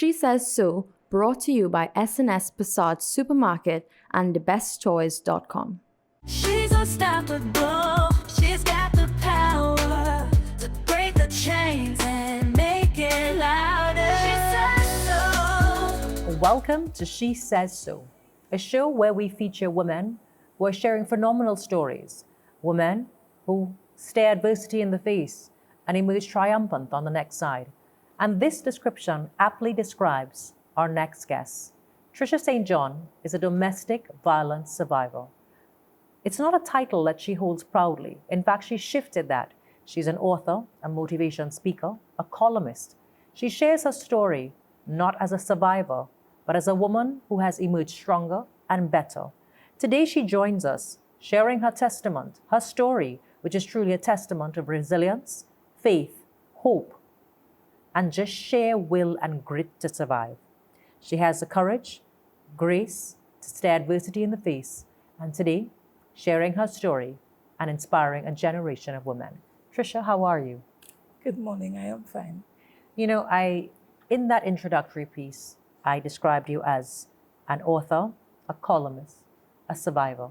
She Says So, brought to you by S&S Passat Supermarket and thebesttoys.com. She's unstoppable. She's got the power to break the chains and make it louder. She says so. Welcome to She Says So, a show where we feature women who are sharing phenomenal stories, women who stare adversity in the face and emerge triumphant on the next side. And this description aptly describes our next guest. Trisha St. John is a domestic violence survivor. It's not a title that she holds proudly. In fact, she shifted that. She's an author, a motivation speaker, a columnist. She shares her story not as a survivor, but as a woman who has emerged stronger and better. Today, she joins us, sharing her testament, her story, which is truly a testament of resilience, faith, hope, and just sheer will and grit to survive. She has the courage, grace to stare adversity in the face, and today, sharing her story and inspiring a generation of women. Trisha, how are you? Good morning, I am fine. You know, in that introductory piece, I described you as an author, a columnist, a survivor.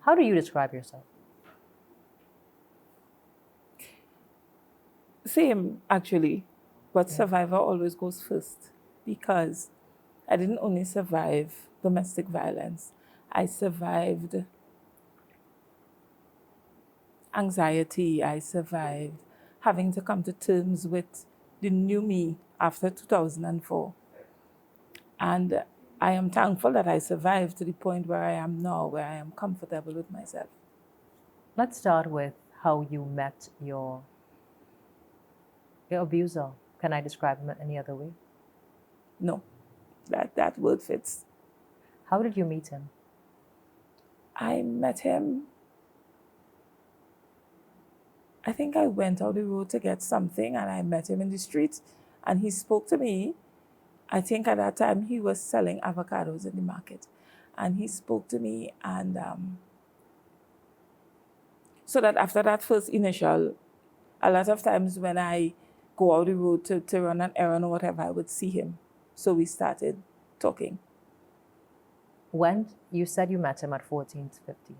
How do you describe yourself? Same, actually, but survivor always goes first because I didn't only survive domestic violence, I survived anxiety, I survived having to come to terms with the new me after 2004. And I am thankful that I survived to the point where I am now, where I am comfortable with myself. Let's start with how you met your abuser. Can I describe him any other way? No, that word fits. How did you meet him? I met him, I think I went out the road to get something and I met him in the street and he spoke to me. I think at that time he was selling avocados in the market and he spoke to me and so that after that first initial, a lot of times when I go out the road to run an errand or whatever, I would see him. So we started talking. When you said you met him at 14 to 15,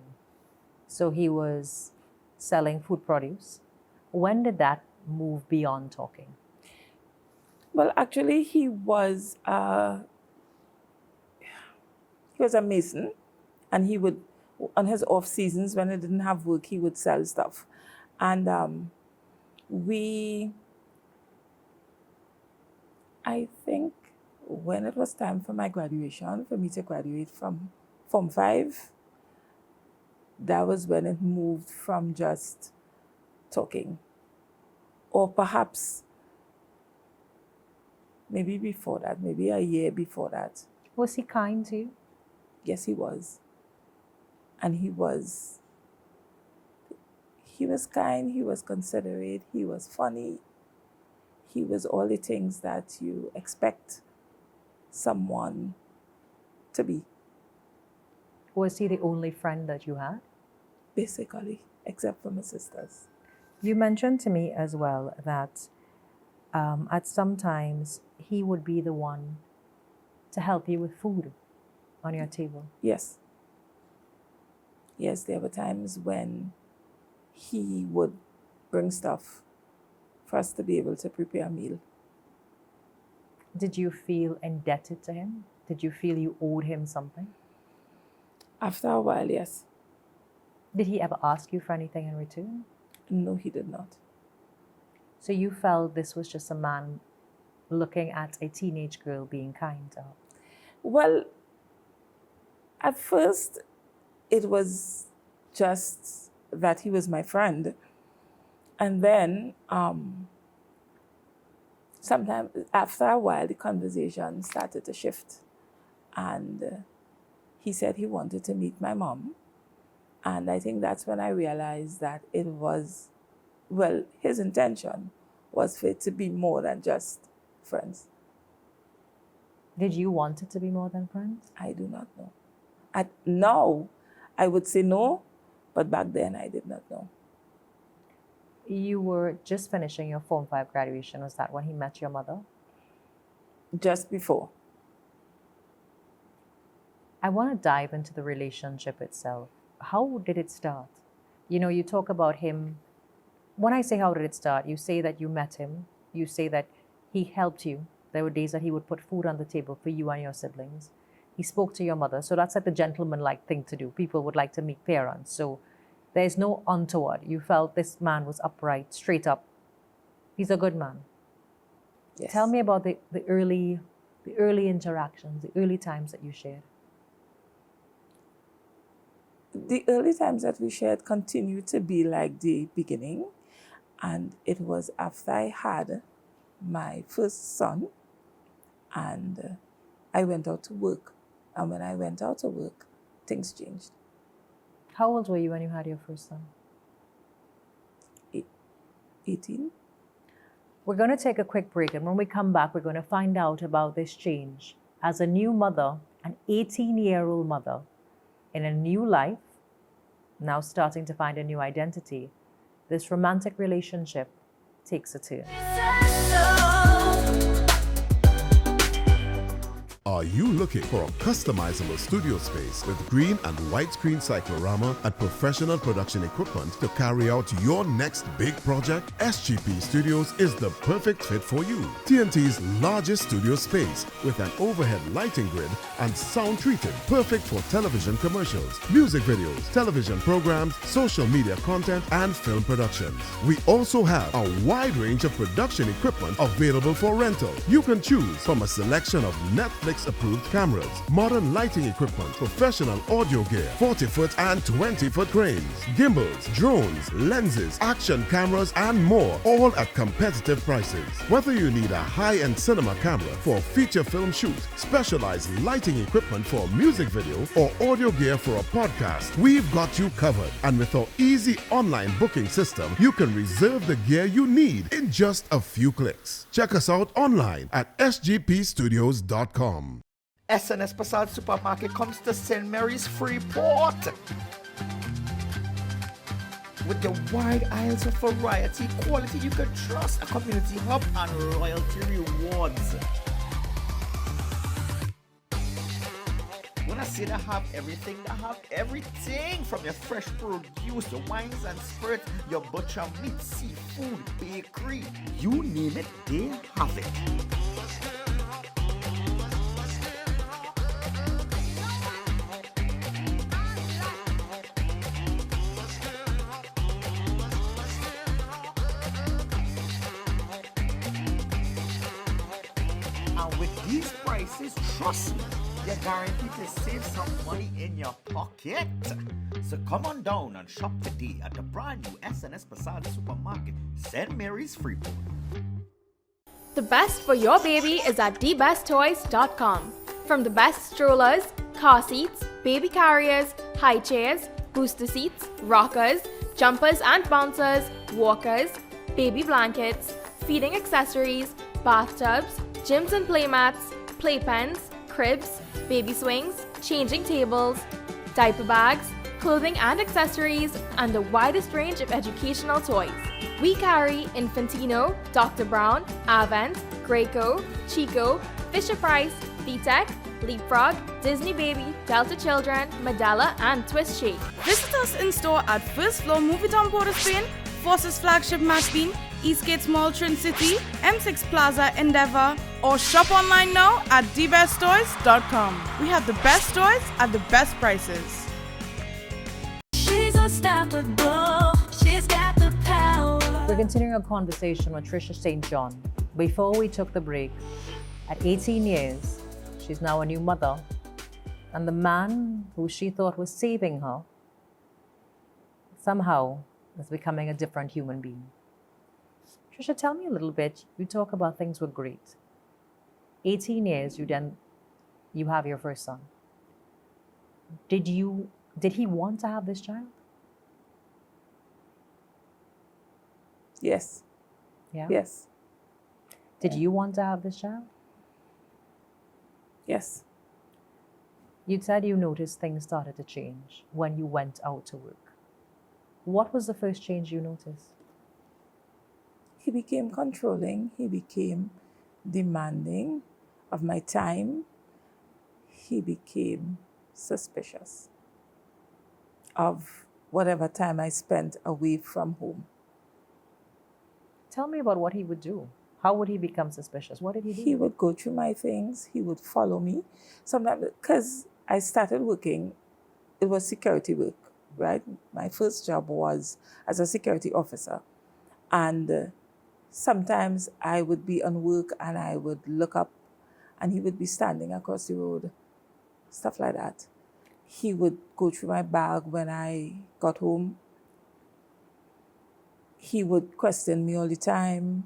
so he was selling food produce. When did that move beyond talking? Well, actually, he was a mason, and he would, on his off seasons when he didn't have work, he would sell stuff. And I think when it was time for my graduation, for me to graduate from Form 5, that was when it moved from just talking. Or perhaps maybe before that, maybe a year before that. Was he kind to you? Yes, he was. And he was kind, he was considerate, he was funny. He was all the things that you expect someone to be. Was he the only friend that you had? Basically, except for my sisters. You mentioned to me as well that at some times he would be the one to help you with food on your table. Yes. Yes, there were times when he would bring stuff for us to be able to prepare a meal. Did you feel indebted to him? Did you feel you owed him something? After a while, yes. Did he ever ask you for anything in return? No, he did not. So you felt this was just a man looking at a teenage girl being kind to her? Well, at first, it was just that he was my friend. And then, sometime after a while, the conversation started to shift. And he said he wanted to meet my mom. And I think that's when I realized that it was, well, his intention was for it to be more than just friends. Did you want it to be more than friends? I do not know. Now, I would say no, but back then I did not know. You were just finishing your Form 5 graduation. Was that when he met your mother? just before. I want to dive into the relationship itself. How did it start? You know, you talk about him. When I say how did it start, you say that you met him. You say that he helped you. There were days that he would put food on the table for you and your siblings. He spoke to your mother. So that's like the gentleman-like thing to do. People would like to meet parents. So there's no untoward. You felt this man was upright, straight up. He's a good man. Yes. Tell me about the early interactions, the early times that you shared. The early times that we shared continued to be like the beginning. And it was after I had my first son and I went out to work. And when I went out to work, things changed. How old were you when you had your first son? 18. We're going to take a quick break, and when we come back, we're going to find out about this change as a new mother, an 18-year-old mother in a new life, now starting to find a new identity. This romantic relationship takes a turn. Are you looking for a customizable studio space with green and white screen cyclorama and professional production equipment to carry out your next big project? SGP Studios is the perfect fit for you. TNT's largest studio space with an overhead lighting grid and sound treated, perfect for television commercials, music videos, television programs, social media content, and film productions. We also have a wide range of production equipment available for rental. You can choose from a selection of Netflix approved cameras, modern lighting equipment, professional audio gear, 40-foot and 20-foot cranes, gimbals, drones, lenses, action cameras, and more, all at competitive prices. Whether you need a high-end cinema camera for a feature film shoot, specialized lighting equipment for a music video, or audio gear for a podcast, we've got you covered. And with our easy online booking system, you can reserve the gear you need in just a few clicks. Check us out online at sgpstudios.com. SNS Passage Supermarket comes to St. Mary's Freeport with the wide aisles of variety, quality you can trust, a community hub, and loyalty rewards. When I say they have everything from your fresh produce, your wines and spirits, your butcher meat, seafood, bakery, you name it, they have it. And with these prices, trust me, you're guaranteed to save some money in your pocket. So come on down and shop today at the brand new SNS Passage Supermarket, St. Mary's Freeport. The best for your baby is at thebesttoys.com. From the best strollers, car seats, baby carriers, high chairs, booster seats, rockers, jumpers and bouncers, walkers, baby blankets, feeding accessories, bathtubs, gyms and playmats, playpens, cribs, baby swings, changing tables, diaper bags, clothing and accessories, and the widest range of educational toys. We carry Infantino, Dr. Brown, Avent, Graco, Chico, Fisher-Price, VTech, Leapfrog, Disney Baby, Delta Children, Medalla, and Twist Shake. Visit us in store at First Floor Movie Town Port of Spain, Forces Flagship Maspin, Eastgate Mall Trin City, M6 Plaza Endeavour, or shop online now at thebesttoys.com. We have the best toys at the best prices. She's unstoppable. She's got the power. We're continuing a conversation with Trisha St. John. Before we took the break, at 18 years, she's now a new mother, and the man who she thought was saving her somehow is becoming a different human being. Trisha, tell me a little bit. You talk about things were great. 18 years, you have your first son. Did he want to have this child? Yes. Yeah. Yes. Did you want to have this child? Yes. You said you noticed things started to change when you went out to work. What was the first change you noticed? He became controlling. He became demanding. of my time, he became suspicious of whatever time I spent away from home. Tell me about what he would do. How would he become suspicious? What did he do? He would go through my things. He would follow me. Sometimes, because I started working, it was security work, right? My first job was as a security officer. And sometimes I would be on work and I would look up and he would be standing across the road, stuff like that. He would go through my bag when I got home. He would question me all the time.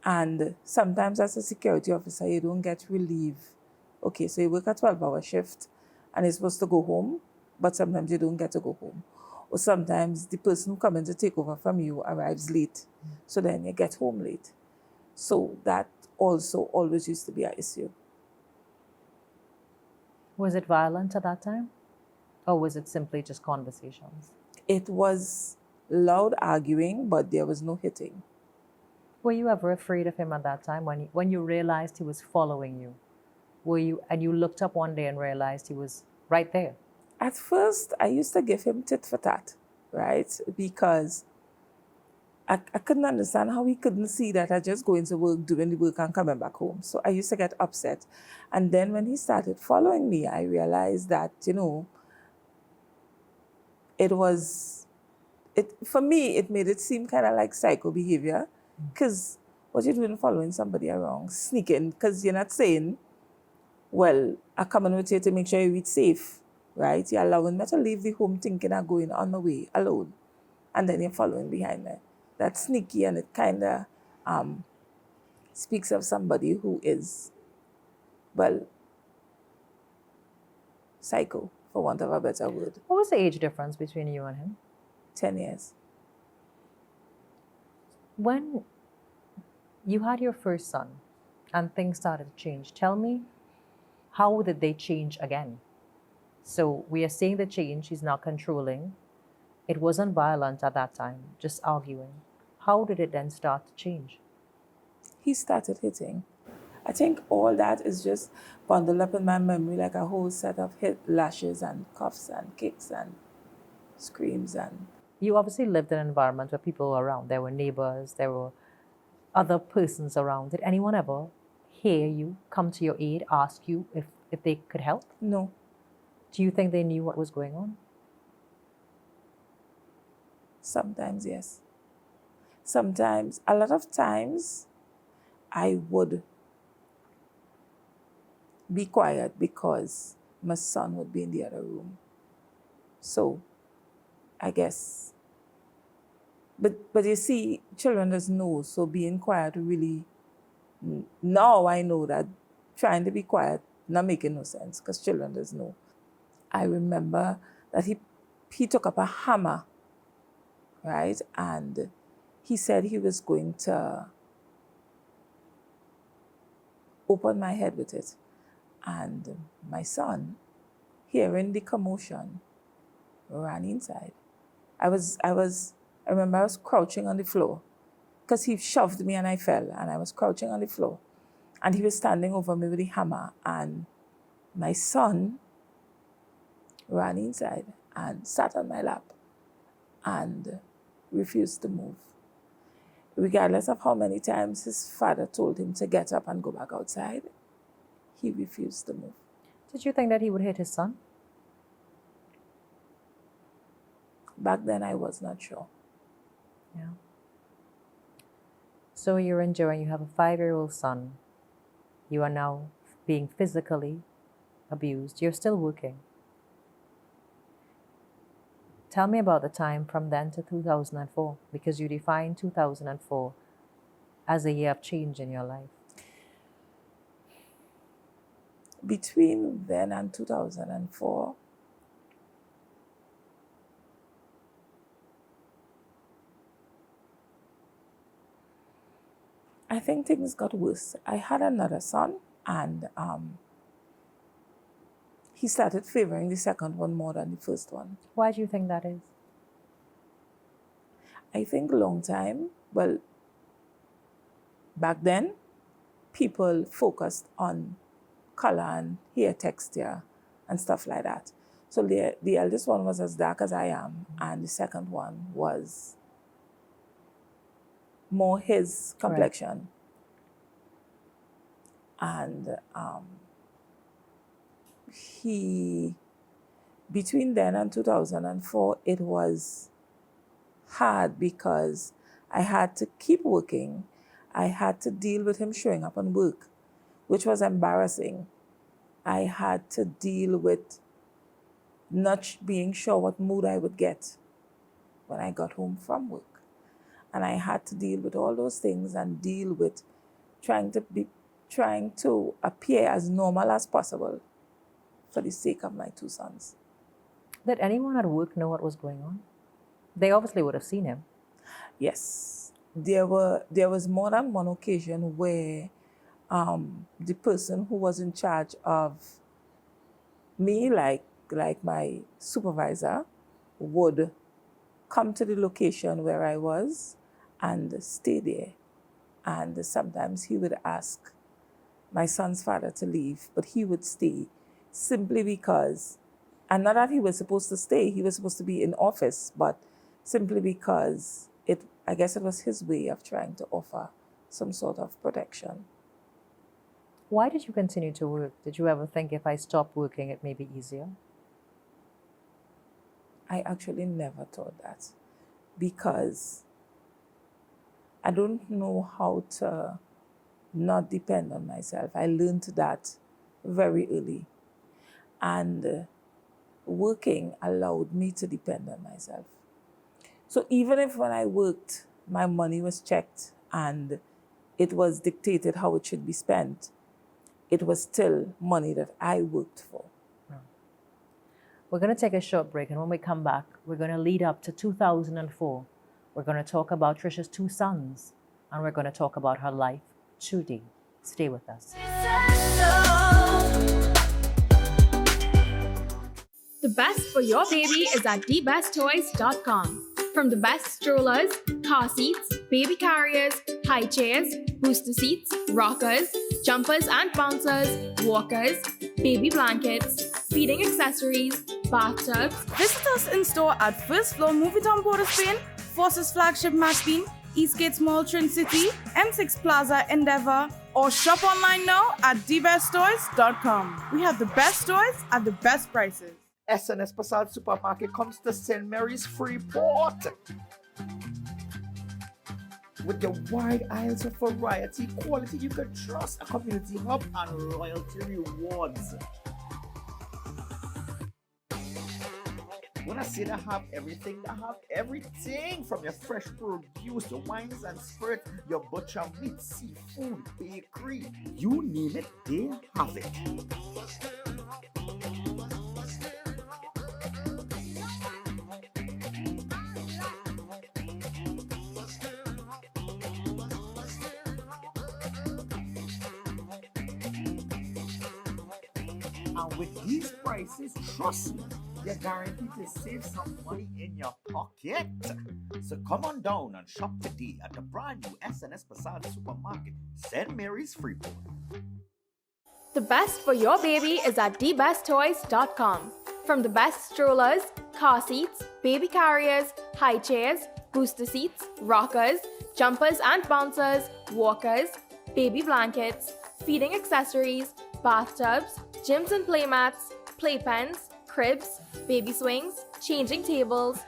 And sometimes as a security officer, you don't get relief. Okay, so you work a 12-hour shift and you're supposed to go home, but sometimes you don't get to go home. Or sometimes the person who comes in to take over from you arrives late, so then you get home late. So that also always used to be an issue. Was it violent at that time? Or was it simply just conversations? It was loud arguing, but there was no hitting. Were you ever afraid of him at that time when you realized he was following you? And you looked up one day and realized he was right there? At first, I used to give him tit for tat, right? Because I couldn't understand how he couldn't see that I just going to work, doing the work and coming back home. So I used to get upset. And then when he started following me, I realized that, for me, it made it seem kind of like psycho behavior. Because what you're doing following somebody around, sneaking, because you're not saying, well, I come in with you to make sure you eat safe, right? You're allowing me to leave the home thinking I'm going on my way alone. And then you're following behind me. That's sneaky, and it kind of speaks of somebody who is, well, psycho, for want of a better word. What was the age difference between you and him? 10 years. When you had your first son and things started to change, tell me, how did they change again? So we are seeing the change. He's now controlling. It wasn't violent at that time, just arguing. How did it then start to change? He started hitting. I think all that is just bundled up in my memory like a whole set of lashes and cuffs and kicks and screams. And you obviously lived in an environment where people were around. There were neighbors, there were other persons around. Did anyone ever hear you, come to your aid, ask you if they could help? No. Do you think they knew what was going on? Sometimes, yes. Sometimes, a lot of times, I would be quiet because my son would be in the other room. So, I guess. But you see, children doesn't know, so being quiet really, now I know that trying to be quiet not making no sense because children doesn't know. I remember that he took up a hammer, right? And he said he was going to open my head with it. And my son, hearing the commotion, ran inside. I remember I was crouching on the floor because he shoved me and I fell, and I was crouching on the floor. And he was standing over me with the hammer, and my son ran inside and sat on my lap and refused to move. Regardless of how many times his father told him to get up and go back outside, he refused to move. Did you think that he would hit his son? Back then, I was not sure. Yeah. So you're enduring, you have a 5-year-old son. You are now being physically abused. You're still working. Tell me about the time from then to 2004, because you define 2004 as a year of change in your life. Between then and 2004, I think things got worse. I had another son, and he started favoring the second one more than the first one. Why do you think that is? I think long time, well, back then, people focused on color and hair texture and stuff like that. So the eldest one was as dark as I am, and the second one was more his complexion. And between then and 2004, it was hard because I had to keep working. I had to deal with him showing up on work, which was embarrassing. I had to deal with not being sure what mood I would get when I got home from work. And I had to deal with all those things and deal with trying to appear as normal as possible for the sake of my two sons. Did anyone at work know what was going on? They obviously would have seen him. Yes. There was more than one occasion where the person who was in charge of me, like my supervisor, would come to the location where I was and stay there. And sometimes he would ask my son's father to leave, but he would stay simply because, and not that he was supposed to stay, he was supposed to be in office, but simply because I guess it was his way of trying to offer some sort of protection. Why did you continue to work? Did you ever think if I stop working, it may be easier? I actually never thought that, because I don't know how to not depend on myself. I learned that very early. And working allowed me to depend on myself. So even if when I worked, my money was checked and it was dictated how it should be spent, it was still money that I worked for. We're going to take a short break, and when we come back, we're going to lead up to 2004. We're going to talk about Trisha's two sons, and we're going to talk about her life 2D. Stay with us. The best for your baby is at thebesttoys.com. From the best strollers, car seats, baby carriers, high chairs, booster seats, rockers, jumpers and bouncers, walkers, baby blankets, feeding accessories, bathtubs. Visit us in store at first floor Movie Town Port of Spain, Forces Flagship Mashpeen, Eastgate Mall Trin City, M6 Plaza Endeavour, or shop online now at debestoys.com. We have the best toys at the best prices. SNS Passat Supermarket comes to St. Mary's Freeport. With your wide aisles of variety, quality you can trust, a community hub, and loyalty rewards. When I say they have everything from your fresh produce, your wines and spirits, your butcher meat, seafood, bakery, you name it, they have it. And with these prices, trust me, you're guaranteed to save some money in your pocket. So come on down and shop today at the brand new SNS Passat Supermarket, St. Mary's Freeport. The best for your baby is at thebesttoys.com. From the best strollers, car seats, baby carriers, high chairs, booster seats, rockers, jumpers and bouncers, walkers, baby blankets, feeding accessories, bathtubs, gyms and playmats, playpens, cribs, baby swings, changing tables,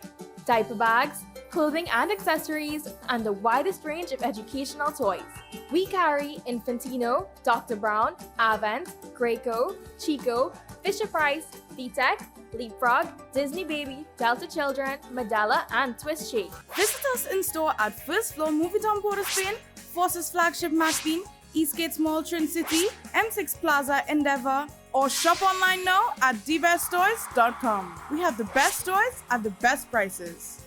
diaper bags, clothing and accessories, and the widest range of educational toys. We carry Infantino, Dr. Brown, Avent, Graco, Chico, Fisher-Price, VTech, Leapfrog, Disney Baby, Delta Children, Medela, and Twist Shake. Visit us in store at first floor Movie Town Port of Spain, Forces Flagship Mashpeen, Eastgate Mall Trin City, M6 Plaza Endeavour, or shop online now at debestoys.com. We have the best toys at the best prices.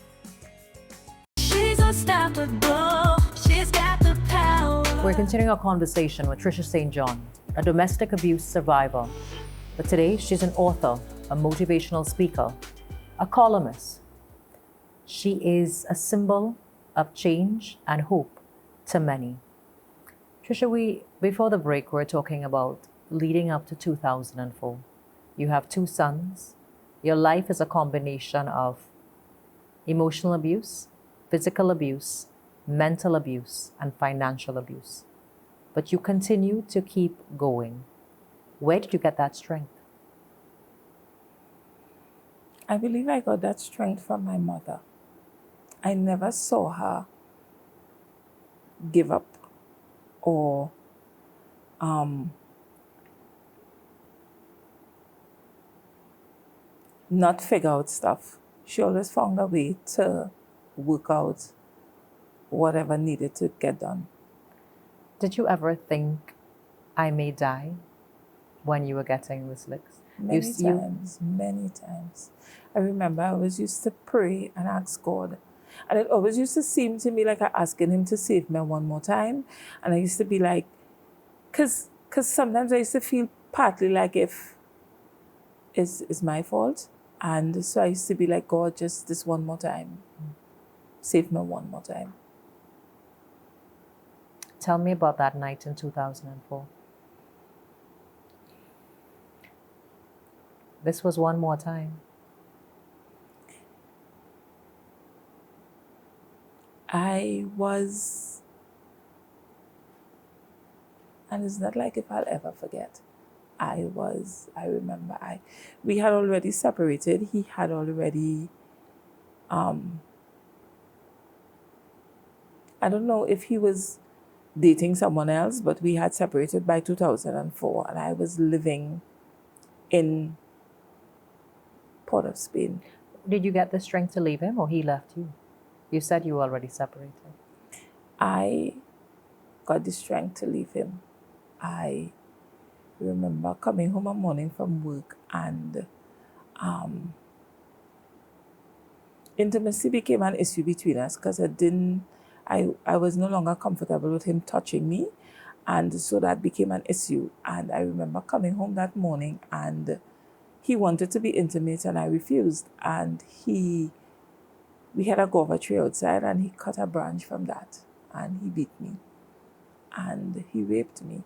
She's unstoppable. She's got the power. We're continuing our conversation with Trisha St. John, a domestic abuse survivor. But today, she's an author, a motivational speaker, a columnist. She is a symbol of change and hope to many. Trisha, we Before the break, we're talking about leading up to 2004. You have two sons. Your life is a combination of emotional abuse, physical abuse, mental abuse, and financial abuse. But you continue to keep going. Where did you get that strength? I believe I got that strength from my mother. I never saw her give up or not figure out stuff. She always found a way to work out whatever needed to get done. Did you ever think, I may die, when you were getting the slicks? Many times. I remember I always used to pray and ask God. And it always used to seem to me like I asking him to save me one more time. And I used to be like, because sometimes I used to feel partly like if it's my fault. And so I used to be like, God, just this one more time. Save me one more time. Tell me about that night in 2004. This was one more time. I was, and it's not like if I'll ever forget. We had already separated. He had already, I don't know if he was dating someone else, but we had separated by 2004, and I was living in Port of Spain. Did you get the strength to leave him, or he left you? You said you were already separated. I got the strength to leave him. I remember coming home one morning from work, and intimacy became an issue between us because I was no longer comfortable with him touching me, and so that became an issue. And I remember coming home that morning, and he wanted to be intimate, and I refused. And we had a guava tree outside, and he cut a branch from that, and he beat me, and he raped me.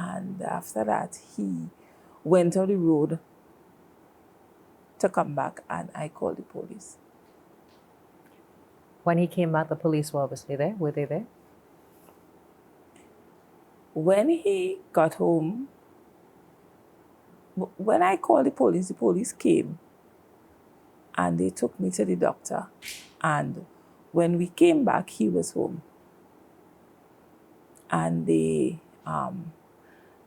And after that, he went on the road to come back, and I called the police. When he came back, the police were obviously there. Were they there? When he got home, when I called the police came, and they took me to the doctor. And when we came back, he was home. And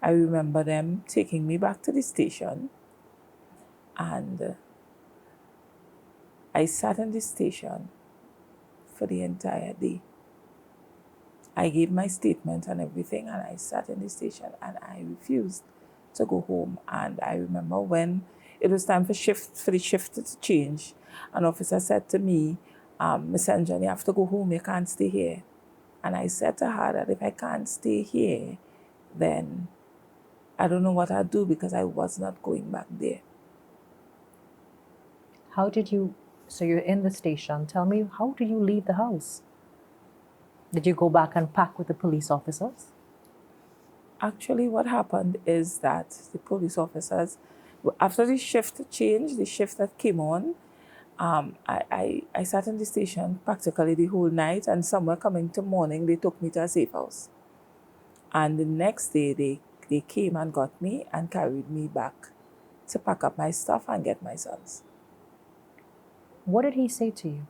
I remember them taking me back to the station, and I sat in the station for the entire day. I gave my statement and everything, and I sat in the station, and I refused to go home. And I remember when it was time for the shift to change, an officer said to me, Miss Anjan, you have to go home, you can't stay here. And I said to her that if I can't stay here, then I don't know what I'll do, because I was not going back there. So you're in the station. Tell me, how did you leave the house? Did you go back and pack with the police officers? Actually, what happened is that the police officers, after the shift changed, the shift that came on, I sat in the station practically the whole night, and somewhere coming to morning, they took me to a safe house. And the next day, they came and got me and carried me back to pack up my stuff and get my sons. What did he say to you?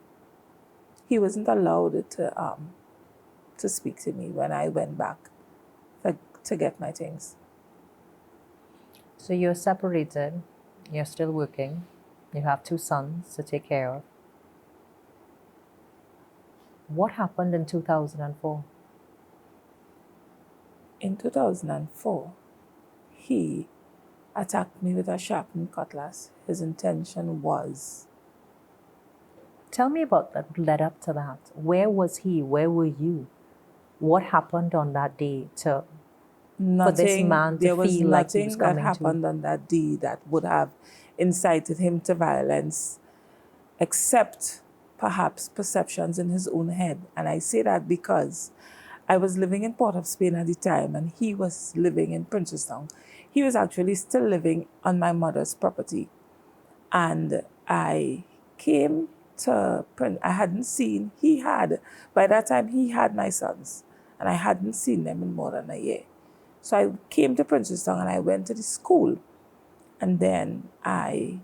He wasn't allowed to speak to me when I went back to get my things. So you're separated, you're still working, you have two sons to take care of. What happened in 2004? In 2004, he attacked me with a sharpened cutlass. His intention was... Tell me about that led up to that. Where was he? Where were you? What happened on that day for this man to feel like he was coming to you? There was nothing that happened on that day that would have incited him to violence, except perhaps perceptions in his own head. And I say that because I was living in Port of Spain at the time, and he was living in Princestown. He was actually still living on my mother's property. And I came to Prince. I hadn't seen, he had, by that time he had my sons, and I hadn't seen them in more than a year. So I came to Princestown and I went to the school. And then I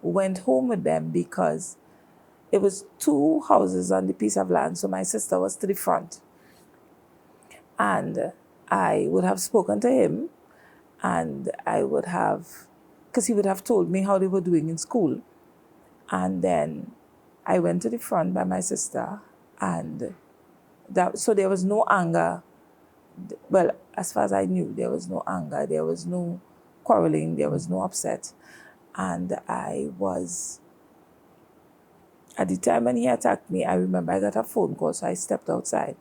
went home with them because it was 2 houses on the piece of land, so my sister was to the front. And I would have spoken to him, and I would have, because he would have told me how they were doing in school. And then I went to the front by my sister, and so there was no anger. Well, as far as I knew, there was no anger, there was no quarreling, there was no upset. And I was, at the time when he attacked me, I remember I got a phone call, so I stepped outside.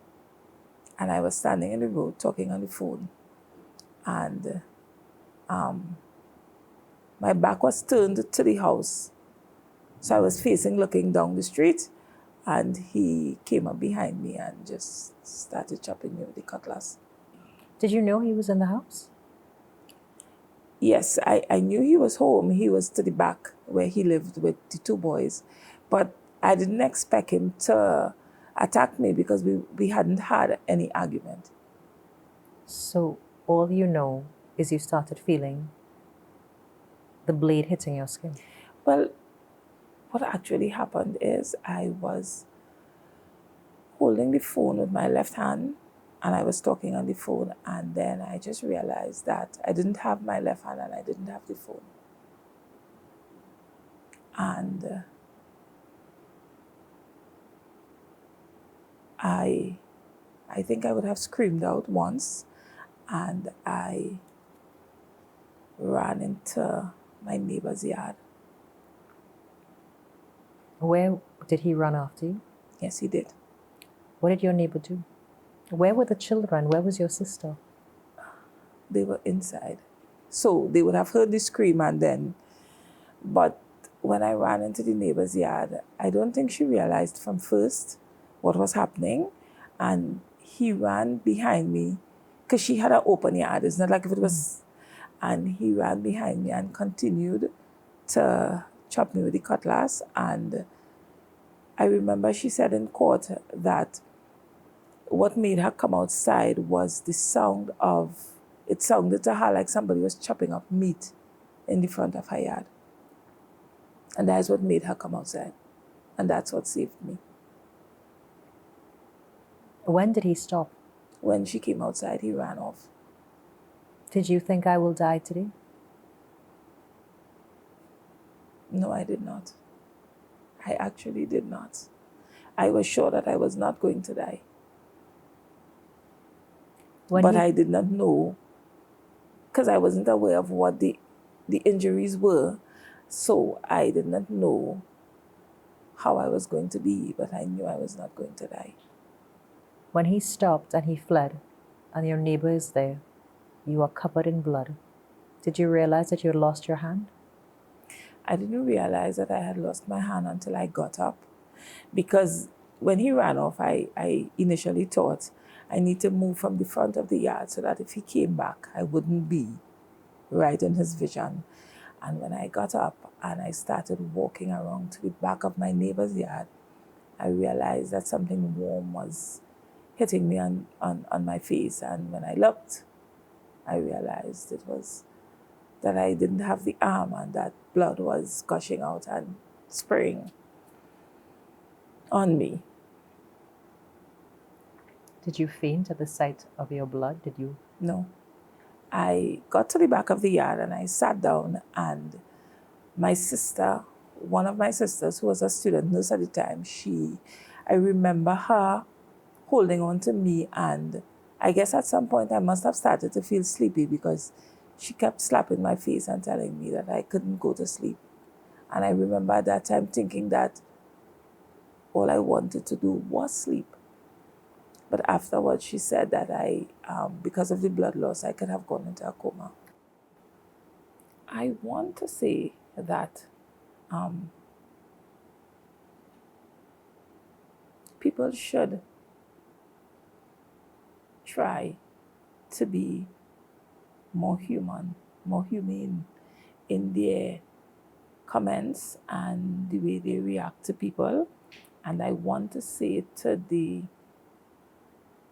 And I was standing in the road talking on the phone. And my back was turned to the house. So I was facing, looking down the street, and he came up behind me and just started chopping me with the cutlass. Did you know he was in the house? Yes, I knew he was home. He was to the back where he lived with the 2 boys. But I didn't expect him to attack me because we hadn't had any argument. So all you know is you started feeling the blade hitting your skin. Well, what actually happened is I was holding the phone with my left hand, and I was talking on the phone, and then I just realized that I didn't have my left hand and I didn't have the phone. And I think I would have screamed out once, and I ran into my neighbor's yard. Where did he run after you? Yes, he did. What did your neighbor do? Where were the children? Where was your sister? They were inside. So they would have heard the scream, and then, but when I ran into the neighbor's yard, I don't think she realized from first what was happening. And he ran behind me, because she had an open yard. It's not like if it was, and he ran behind me and continued to chop me with the cutlass. And I remember she said in court that what made her come outside was the sound of, it sounded to her like somebody was chopping up meat in the front of her yard. And that's what made her come outside. And that's what saved me. When did he stop? When she came outside, he ran off. Did you think I will die today? No, I did not. I actually did not. I was sure that I was not going to die. But I did not know, because I wasn't aware of what the injuries were. So I did not know how I was going to be, but I knew I was not going to die. When he stopped and he fled, and your neighbor is there, you are covered in blood. Did you realize that you had lost your hand? I didn't realize that I had lost my hand until I got up. Because when he ran off, I initially thought I need to move from the front of the yard so that if he came back, I wouldn't be right in his vision. And when I got up and I started walking around to the back of my neighbor's yard, I realized that something warm was hitting me on my face. And when I looked, I realized it was that I didn't have the arm and that blood was gushing out and spraying on me. Did you faint at the sight of your blood? Did you? No. I got to the back of the yard and I sat down, and my sister, one of my sisters who was a student nurse at the time, I remember her holding on to me, and I guess at some point I must have started to feel sleepy because she kept slapping my face and telling me that I couldn't go to sleep. And I remember at that time thinking that all I wanted to do was sleep. But afterwards, she said that because of the blood loss, I could have gone into a coma. I want to say that people should try to be more human, more humane in their comments and the way they react to people. And I want to say to the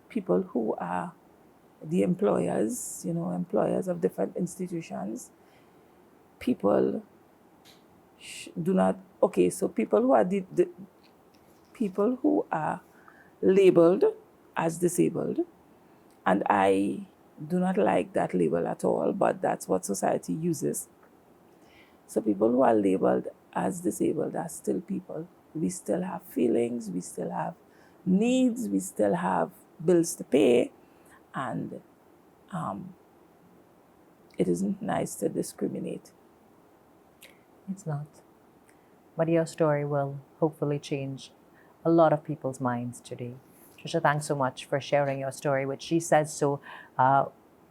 people who are the employers, employers of different institutions, people do not, okay, so people who are the people who are labeled as disabled, and I do not like that label at all, but that's what society uses. So people who are labeled as disabled are still people. We still have feelings, we still have needs, we still have bills to pay, and it isn't nice to discriminate. It's not. But your story will hopefully change a lot of people's minds today. Trisha, thanks so much for sharing your story, which She Says So.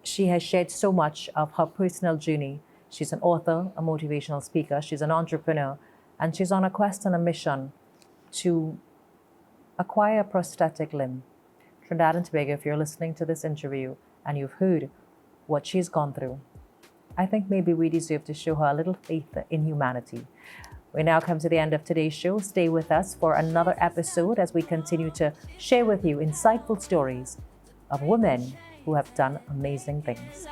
She has shared so much of her personal journey. She's an author, a motivational speaker, she's an entrepreneur, and she's on a quest and a mission to acquire a prosthetic limb. Trinidad and Tobago, if you're listening to this interview and you've heard what she's gone through, I think maybe we deserve to show her a little faith in humanity. We now come to the end of today's show. Stay with us for another episode as we continue to share with you insightful stories of women who have done amazing things.